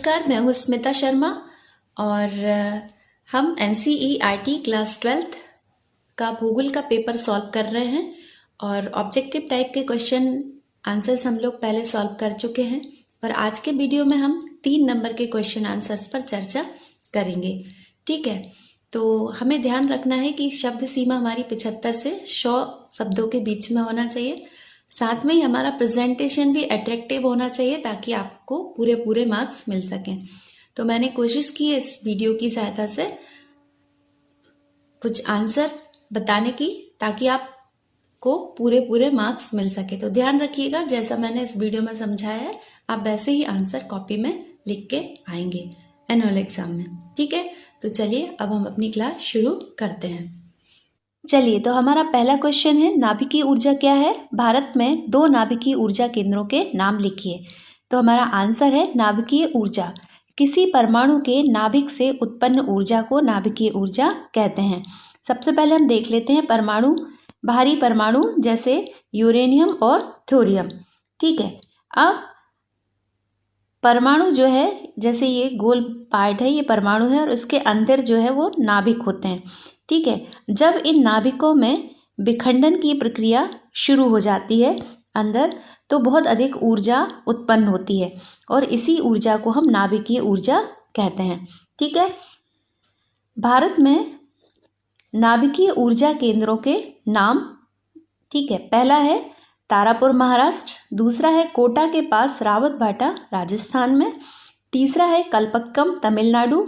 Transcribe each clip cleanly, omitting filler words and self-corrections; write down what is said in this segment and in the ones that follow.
नमस्कार, मैं हूँ स्मिता शर्मा और हम NCERT क्लास 12th का भूगोल का पेपर सॉल्व कर रहे हैं और ऑब्जेक्टिव टाइप के क्वेश्चन आंसर्स हम लोग पहले सॉल्व कर चुके हैं और आज के वीडियो में हम 3 नंबर के क्वेश्चन आंसर्स पर चर्चा करेंगे। ठीक है, तो हमें ध्यान रखना है कि शब्द सीमा हमारी 75 से 100 शब्दों के बीच में होना चाहिए। साथ में ही हमारा प्रेजेंटेशन भी अट्रैक्टिव होना चाहिए ताकि आपको पूरे मार्क्स मिल सकें। तो मैंने कोशिश की है इस वीडियो की सहायता से कुछ आंसर बताने की ताकि आपको पूरे मार्क्स मिल सके। तो ध्यान रखिएगा, जैसा मैंने इस वीडियो में समझाया है आप वैसे ही आंसर कॉपी में लिख के आएंगे एनुअल एग्जाम में। ठीक है, तो चलिए अब हम अपनी क्लास शुरू करते हैं। चलिए, तो हमारा पहला क्वेश्चन है, नाभिकीय ऊर्जा क्या है? भारत में 2 नाभिकीय ऊर्जा केंद्रों के नाम लिखिए। तो हमारा आंसर है नाभिकीय ऊर्जा। किसी परमाणु के नाभिक से उत्पन्न ऊर्जा को नाभिकीय ऊर्जा कहते हैं। सबसे पहले हम देख लेते हैं परमाणु, भारी परमाणु जैसे यूरेनियम और थोरियम। ठीक है, अब परमाणु जो है, जैसे ये गोल पार्ट है, ये परमाणु है और इसके अंदर जो है वो नाभिक होते हैं। ठीक है, जब इन नाभिकों में विखंडन की प्रक्रिया शुरू हो जाती है अंदर, तो बहुत अधिक ऊर्जा उत्पन्न होती है और इसी ऊर्जा को हम नाभिकीय ऊर्जा कहते हैं। ठीक है, भारत में नाभिकीय ऊर्जा केंद्रों के नाम, ठीक है, पहला है तारापुर महाराष्ट्र, दूसरा है कोटा के पास रावतभाटा राजस्थान में, तीसरा है कलपक्कम तमिलनाडु,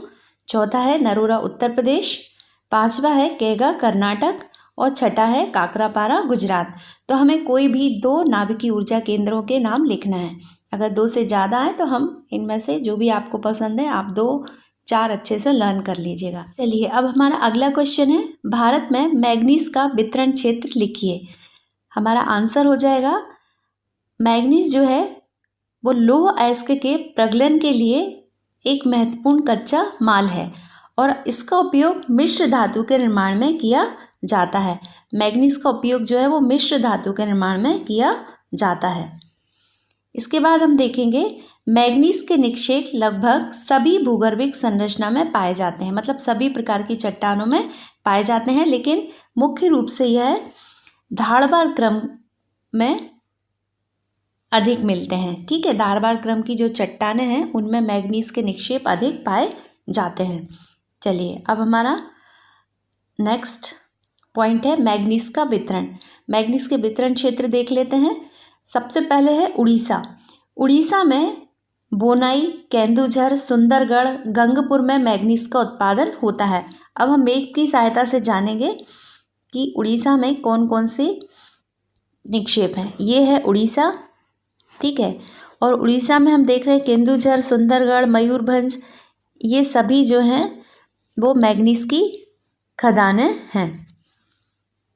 चौथा है नरोरा उत्तर प्रदेश, पांचवा है केगा कर्नाटक और छठा है काकरापारा गुजरात। तो हमें कोई भी 2 नाभिकीय ऊर्जा केंद्रों के नाम लिखना है। अगर 2 से ज़्यादा है तो हम इनमें से जो भी आपको पसंद है आप 2-4 अच्छे से लर्न कर लीजिएगा। चलिए, अब हमारा अगला क्वेश्चन है, भारत में मैग्नीज का वितरण क्षेत्र लिखिए। हमारा आंसर हो जाएगा, मैग्नीज जो है वो लौह अयस्क के प्रगलन के लिए एक महत्वपूर्ण कच्चा माल है और इसका उपयोग मिश्र धातु के निर्माण में किया जाता है। मैग्नीज का उपयोग जो है वो मिश्र धातु के निर्माण में किया जाता है। इसके बाद हम देखेंगे, मैग्नीज के निक्षेप लगभग सभी भूगर्भिक संरचना में पाए जाते हैं, मतलब सभी प्रकार की चट्टानों में पाए जाते हैं, लेकिन मुख्य रूप से यह धारवाड़ क्रम में अधिक मिलते हैं। ठीक है, धारवाड़ क्रम की जो चट्टानें हैं उनमें मैग्नीज के निक्षेप अधिक पाए जाते हैं। चलिए, अब हमारा नेक्स्ट पॉइंट है मैग्नीज का वितरण। मैग्नीज के वितरण क्षेत्र देख लेते हैं। सबसे पहले है उड़ीसा। उड़ीसा में बोनाई, केंदुझर, सुंदरगढ़, गंगपुर में मैग्नीज का उत्पादन होता है। अब हम मैप की सहायता से जानेंगे कि उड़ीसा में कौन कौन से निक्षेप हैं। ये है उड़ीसा, ठीक है, और उड़ीसा में हम देख रहे हैं केंदुझर, सुंदरगढ़, मयूरभंज, ये सभी जो हैं वो मैग्नीज की खदानें हैं।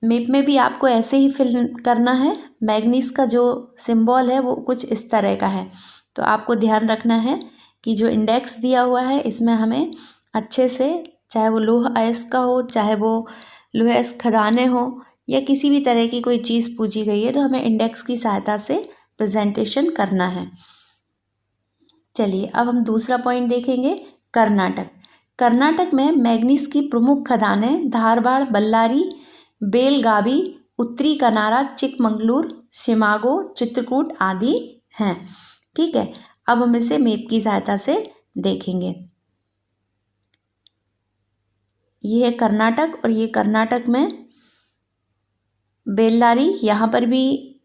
मैप में भी आपको ऐसे ही फिल करना है। मैग्नीज का जो सिंबल है वो कुछ इस तरह का है, तो आपको ध्यान रखना है कि जो इंडेक्स दिया हुआ है इसमें हमें अच्छे से, चाहे वो लौह अयस्क का हो, चाहे वो लौह अयस्क खदानें हो या किसी भी तरह की कोई चीज़ पूछी गई है, तो हमें इंडेक्स की सहायता से प्रेजेंटेशन करना है। चलिए, अब हम दूसरा पॉइंट देखेंगे, कर्नाटक। कर्नाटक में मैग्नीज की प्रमुख खदानें धारवाड़, बल्लारी, बेलगावी, उत्तरी कनारा, चिकमंगलूर, शिमागो, चित्रकूट आदि हैं। ठीक है, अब हम इसे मैप की सहायता से देखेंगे। ये है कर्नाटक और ये कर्नाटक में बेल्लारी, यहाँ पर भी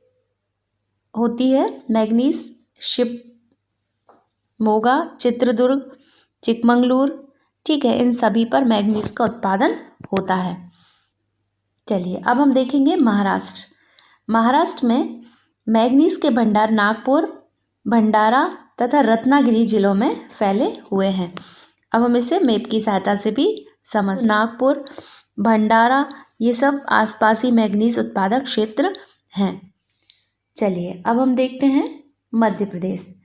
होती है मैग्नीज, शिवमोगा, चित्रदुर्ग, चिकमंगलूर, ठीक है, इन सभी पर मैग्नीज का उत्पादन होता है। चलिए, अब हम देखेंगे महाराष्ट्र। महाराष्ट्र में मैग्नीज के भंडार नागपुर, भंडारा तथा रत्नागिरी जिलों में फैले हुए हैं। अब हम इसे मैप की सहायता से भी समझ, नागपुर, भंडारा, ये सब आसपासी मैग्नीज उत्पादक क्षेत्र हैं। चलिए, अब हम देखते हैं मध्य प्रदेश।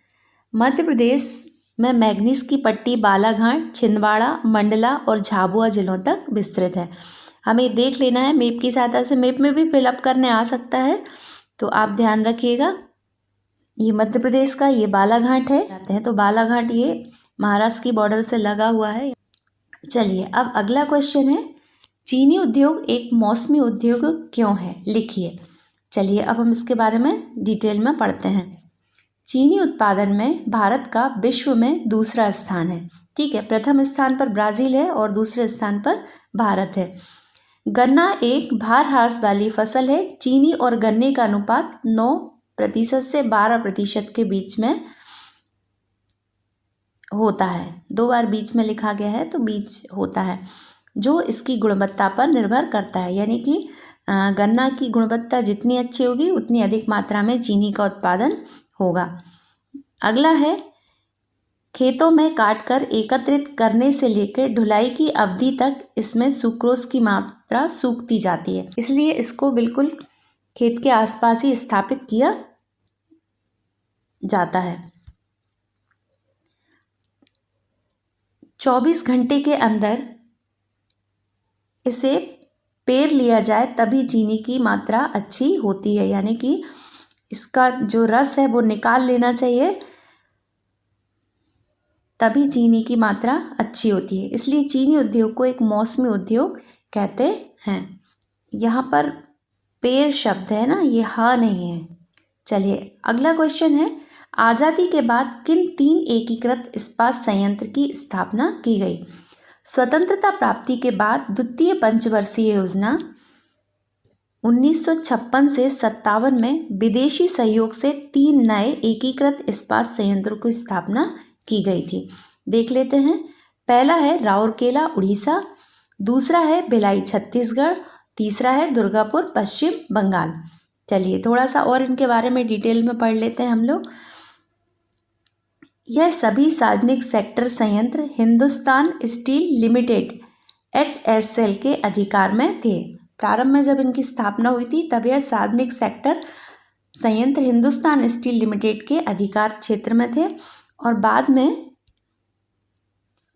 मध्य प्रदेश में मैग्नीज की पट्टी बालाघाट, छिंदवाड़ा, मंडला और झाबुआ जिलों तक विस्तृत है। हमें देख लेना है मैप की सहायता से, मैप में भी फिलअप करने आ सकता है, तो आप ध्यान रखिएगा। ये मध्य प्रदेश का ये बालाघाट है, जाते हैं तो बालाघाट ये महाराष्ट्र की बॉर्डर से लगा हुआ है। चलिए अब अगला क्वेश्चन है, चीनी उद्योग एक मौसमी उद्योग क्यों है, लिखिए। चलिए अब हम इसके बारे में डिटेल में पढ़ते हैं। चीनी उत्पादन में भारत का विश्व में दूसरा स्थान है। ठीक है, प्रथम स्थान पर ब्राज़ील है और दूसरे स्थान पर भारत है। गन्ना एक भार ह्रास वाली फसल है। चीनी और गन्ने का अनुपात 9% से 12% के बीच में होता है। 2 बार बीच में लिखा गया है तो बीच होता है, जो इसकी गुणवत्ता पर निर्भर करता है। यानी कि गन्ना की गुणवत्ता जितनी अच्छी होगी उतनी अधिक मात्रा में चीनी का उत्पादन होगा। अगला है, खेतों में काटकर एकत्रित करने से लेकर ढुलाई की अवधि तक इसमें सुक्रोज की मात्रा सूखती जाती है, इसलिए इसको बिल्कुल खेत के आसपास ही स्थापित किया जाता है। 24 घंटे के अंदर इसे पेर लिया जाए तभी चीनी की मात्रा अच्छी होती है, यानी कि इसका जो रस है वो निकाल लेना चाहिए, तभी चीनी की मात्रा अच्छी होती है। इसलिए चीनी उद्योग को एक मौसमी उद्योग कहते हैं। यहाँ पर पेर शब्द है ना, ये हा नहीं है। चलिए अगला क्वेश्चन है, आज़ादी के बाद किन 3 एकीकृत इस्पात संयंत्र की स्थापना की गई। स्वतंत्रता प्राप्ति के बाद द्वितीय पंचवर्षीय योजना 1956 से 57 में विदेशी सहयोग से 3 नए एकीकृत इस्पात संयंत्रों की स्थापना की गई थी। देख लेते हैं। पहला है राउरकेला उड़ीसा, दूसरा है भिलाई छत्तीसगढ़, तीसरा है दुर्गापुर पश्चिम बंगाल। चलिए थोड़ा सा और इनके बारे में डिटेल में पढ़ लेते हैं हम लोग। यह सभी सार्वजनिक सेक्टर संयंत्र हिंदुस्तान स्टील लिमिटेड HSL के अधिकार में थे। प्रारंभ में जब इनकी स्थापना हुई थी तब यह सार्वजनिक सेक्टर संयंत्र हिंदुस्तान स्टील लिमिटेड के अधिकार क्षेत्र में थे और बाद में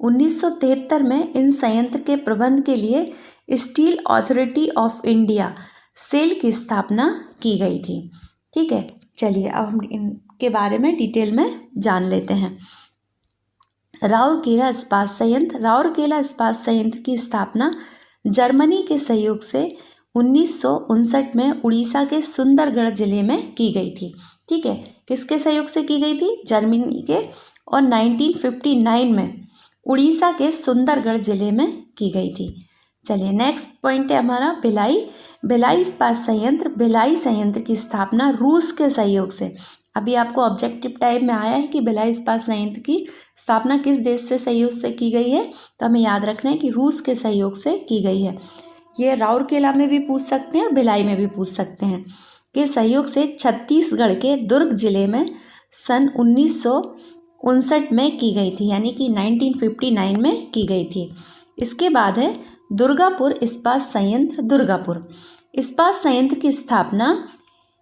1973 में इन संयंत्र के प्रबंध के लिए steel authority of India SAIL की स्थापना की गई थी। ठीक है, चलिए अब हम इनके बारे में डिटेल में जान लेते हैं। राउरकेला इस्पात संयंत्र। राउरकेला इस्पात संयंत्र की स्थापना जर्मनी के सहयोग से 1959 में उड़ीसा के सुंदरगढ़ जिले में की गई थी। ठीक है, किसके सहयोग से की गई थी? जर्मनी के। और 1959 में उड़ीसा के सुंदरगढ़ जिले में की गई थी। चलिए नेक्स्ट पॉइंट है हमारा भिलाई इस्पात संयंत्र। भिलाई संयंत्र की स्थापना रूस के सहयोग से, अभी आपको ऑब्जेक्टिव टाइप में आया है कि भिलाई इस्पात संयंत्र की स्थापना किस देश से सहयोग से की गई है, तो हमें याद रखना है कि रूस के सहयोग से की गई है। ये राउरकेला में भी पूछ सकते हैं और भिलाई में भी पूछ सकते हैं। के सहयोग से छत्तीसगढ़ के दुर्ग जिले में सन 1959 में की गई थी, यानी कि 1959 में की गई थी। इसके बाद है दुर्गापुर इस्पात संयंत्र। दुर्गापुर इस्पात संयंत्र की स्थापना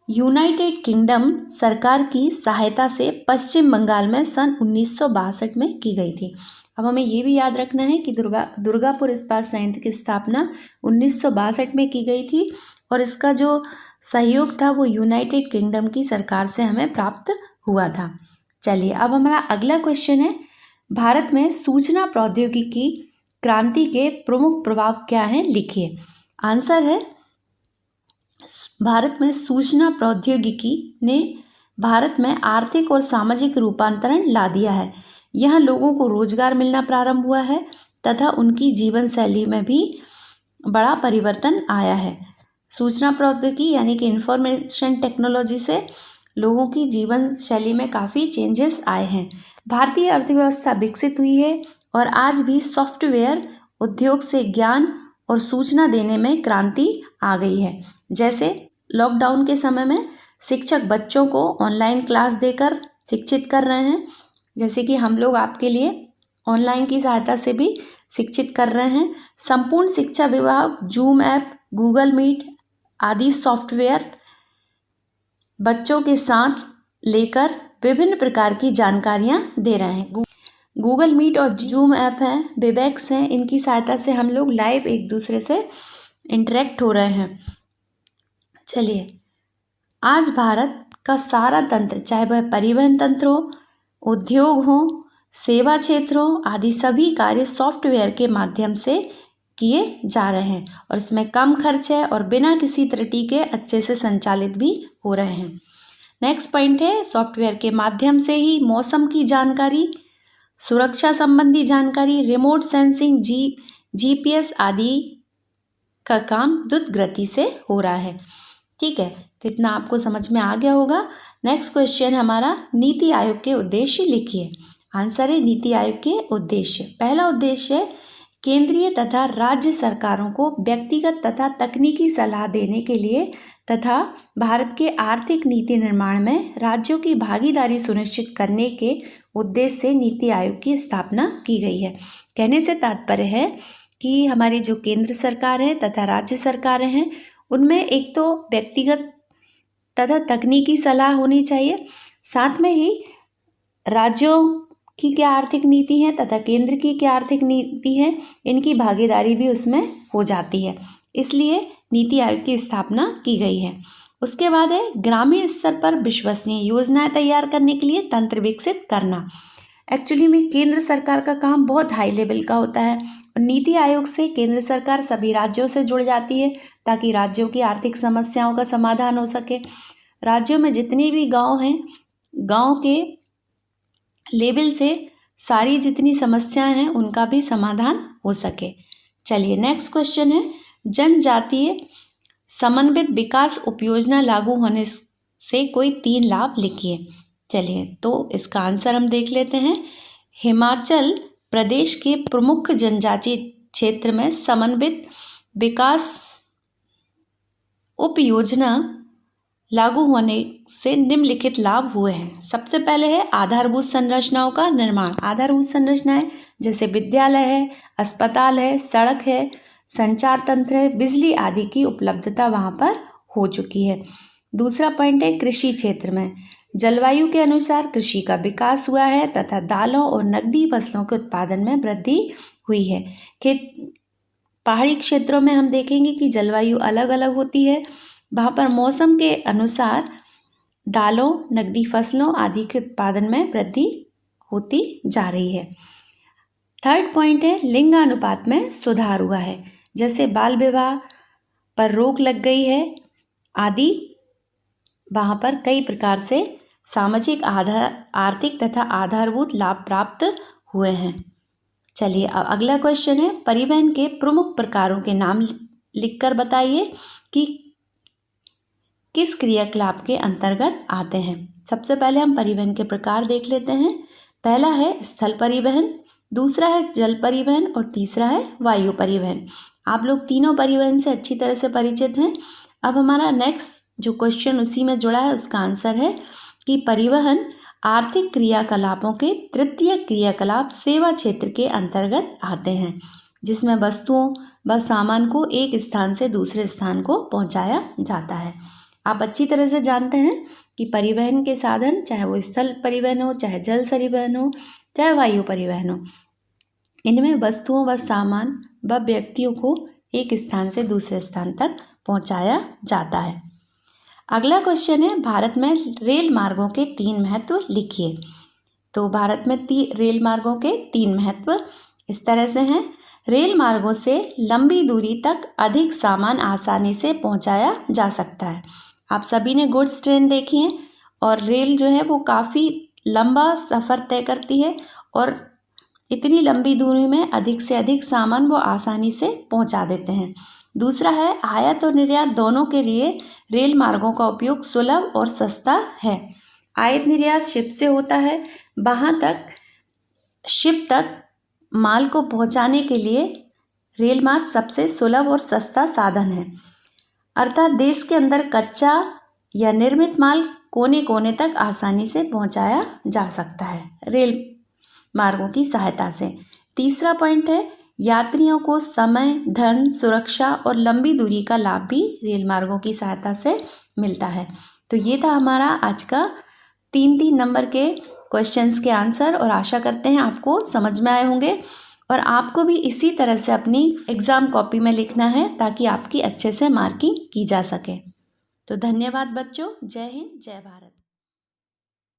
यूनाइटेड किंगडम सरकार की सहायता से पश्चिम बंगाल में सन 1962 में की गई थी। अब हमें ये भी याद रखना है कि दुर्गापुर इस्पात संयंत्र की स्थापना 1962 में की गई थी और इसका जो सहयोग था वो यूनाइटेड किंगडम की सरकार से हमें प्राप्त हुआ था। चलिए अब हमारा अगला क्वेश्चन है, भारत में सूचना प्रौद्योगिकी क्रांति के प्रमुख प्रभाव क्या हैं, लिखिए। आंसर है, भारत में सूचना प्रौद्योगिकी ने भारत में आर्थिक और सामाजिक रूपांतरण ला दिया है। यहाँ लोगों को रोजगार मिलना प्रारंभ हुआ है तथा उनकी जीवन शैली में भी बड़ा परिवर्तन आया है। सूचना प्रौद्योगिकी यानी कि इंफॉर्मेशन टेक्नोलॉजी से लोगों की जीवन शैली में काफ़ी चेंजेस आए हैं। भारतीय अर्थव्यवस्था विकसित हुई है और आज भी सॉफ्टवेयर उद्योग से ज्ञान और सूचना देने में क्रांति आ गई है। जैसे लॉकडाउन के समय में शिक्षक बच्चों को ऑनलाइन क्लास देकर शिक्षित कर रहे हैं, जैसे कि हम लोग आपके लिए ऑनलाइन की सहायता से भी शिक्षित कर रहे हैं। संपूर्ण शिक्षा विभाग जूम ऐप, गूगल मीट आदि सॉफ्टवेयर बच्चों के साथ लेकर विभिन्न प्रकार की जानकारियां दे रहे हैं। गूगल मीट और जूम ऐप हैं, वेबएक्स हैं, इनकी सहायता से हम लोग लाइव एक दूसरे से इंटरेक्ट हो रहे हैं। चलिए, आज भारत का सारा तंत्र, चाहे वह परिवहन तंत्र हो, उद्योग हो, सेवा क्षेत्रों आदि सभी कार्य सॉफ्टवेयर के माध्यम से किए जा रहे हैं और इसमें कम खर्च है और बिना किसी त्रुटि के अच्छे से संचालित भी हो रहे हैं। नेक्स्ट पॉइंट है, सॉफ्टवेयर के माध्यम से ही मौसम की जानकारी, सुरक्षा संबंधी जानकारी, रिमोट सेंसिंग, जीपीएस आदि का काम द्रुत गति से हो रहा है। ठीक है, तो इतना आपको समझ में आ गया होगा। नेक्स्ट क्वेश्चन हमारा, नीति आयोग के उद्देश्य लिखिए। आंसर है नीति आयोग के उद्देश्य। पहला उद्देश्य है केंद्रीय तथा राज्य सरकारों को व्यक्तिगत तथा तकनीकी सलाह देने के लिए तथा भारत के आर्थिक नीति निर्माण में राज्यों की भागीदारी सुनिश्चित करने के उद्देश्य से नीति आयोग की स्थापना की गई है। कहने से तात्पर्य है कि हमारी जो केंद्र सरकार है तथा राज्य सरकारें हैं उनमें एक तो व्यक्तिगत तथा तकनीकी सलाह होनी चाहिए, साथ में ही राज्यों की क्या आर्थिक नीति है तथा केंद्र की क्या आर्थिक नीति है, इनकी भागीदारी भी उसमें हो जाती है, इसलिए नीति आयोग की स्थापना की गई है। उसके बाद है ग्रामीण स्तर पर विश्वसनीय योजनाएं तैयार करने के लिए तंत्र विकसित करना। एक्चुअली में केंद्र सरकार का काम बहुत हाई लेवल का होता है और नीति आयोग से केंद्र सरकार सभी राज्यों से जुड़ जाती है ताकि राज्यों की आर्थिक समस्याओं का समाधान हो सके। राज्यों में जितने भी गांव हैं, गांव के लेवल से सारी जितनी समस्याएं हैं उनका भी समाधान हो सके। चलिए नेक्स्ट क्वेश्चन है, जनजातीय समन्वित विकास उपयोजना लागू होने से कोई 3 लाभ लिखिए। चलिए तो इसका आंसर हम देख लेते हैं। हिमाचल प्रदेश के प्रमुख जनजातीय क्षेत्र में समन्वित विकास उपयोजना लागू होने से निम्नलिखित लाभ हुए हैं। सबसे पहले है आधारभूत संरचनाओं का निर्माण। आधारभूत संरचनाएं जैसे विद्यालय है, अस्पताल है, सड़क है, संचार तंत्र है, बिजली आदि की उपलब्धता वहाँ पर हो चुकी है। दूसरा पॉइंट है कृषि क्षेत्र में जलवायु के अनुसार कृषि का विकास हुआ है तथा दालों और नकदी फसलों के उत्पादन में वृद्धि हुई है। पहाड़ी क्षेत्रों में हम देखेंगे कि जलवायु अलग अलग होती है, वहाँ पर मौसम के अनुसार दालों, नकदी फसलों आदि के उत्पादन में वृद्धि होती जा रही है। थर्ड पॉइंट है लिंगानुपात में सुधार हुआ है, जैसे बाल विवाह पर रोक लग गई है आदि। वहाँ पर कई प्रकार से सामाजिक आर्थिक तथा आधारभूत लाभ प्राप्त हुए हैं। चलिए अब अगला क्वेश्चन है, परिवहन के प्रमुख प्रकारों के नाम लिखकर बताइए कि किस क्रियाकलाप के अंतर्गत आते हैं। सबसे पहले हम परिवहन के प्रकार देख लेते हैं। पहला है स्थल परिवहन, दूसरा है जल परिवहन और तीसरा है वायु परिवहन। आप लोग तीनों परिवहन से अच्छी तरह से परिचित हैं। अब हमारा नेक्स्ट जो क्वेश्चन उसी में जुड़ा है उसका आंसर है कि परिवहन आर्थिक क्रियाकलापों के तृतीय क्रियाकलाप सेवा क्षेत्र के अंतर्गत आते हैं, जिसमें वस्तुओं व सामान को एक स्थान से दूसरे स्थान को पहुंचाया जाता है। आप अच्छी तरह से जानते हैं कि परिवहन के साधन चाहे वो स्थल परिवहन हो, चाहे जल परिवहन हो, चाहे वायु परिवहन हो, इनमें वस्तुओं व सामान व व्यक्तियों को एक स्थान से दूसरे स्थान तक पहुंचाया जाता है। अगला क्वेश्चन है भारत में रेल मार्गों के 3 महत्व लिखिए। तो भारत में रेल मार्गों के 3 महत्व इस तरह से हैं। रेल मार्गों से लंबी दूरी तक अधिक सामान आसानी से पहुंचाया जा सकता है। आप सभी ने गुड्स ट्रेन देखी है और रेल जो है वो काफ़ी लंबा सफ़र तय करती है और इतनी लंबी दूरी में अधिक से अधिक सामान वो आसानी से पहुंचा देते हैं। दूसरा है आयात और निर्यात दोनों के लिए रेल मार्गों का उपयोग सुलभ और सस्ता है। आयात निर्यात शिप से होता है, वहाँ तक शिप तक माल को पहुँचाने के लिए रेल मार्ग सबसे सुलभ और सस्ता साधन है। अर्थात देश के अंदर कच्चा या निर्मित माल कोने कोने तक आसानी से पहुँचाया जा सकता है रेल मार्गों की सहायता से। तीसरा पॉइंट है यात्रियों को समय, धन, सुरक्षा और लंबी दूरी का लाभ भी रेल मार्गों की सहायता से मिलता है। तो ये था हमारा आज का 3 नंबर के क्वेश्चंस के आंसर और आशा करते हैं आपको समझ में आए होंगे और आपको भी इसी तरह से अपनी एग्ज़ाम कॉपी में लिखना है ताकि आपकी अच्छे से मार्किंग की जा सके। तो धन्यवाद बच्चों। जय हिंद, जय भारत।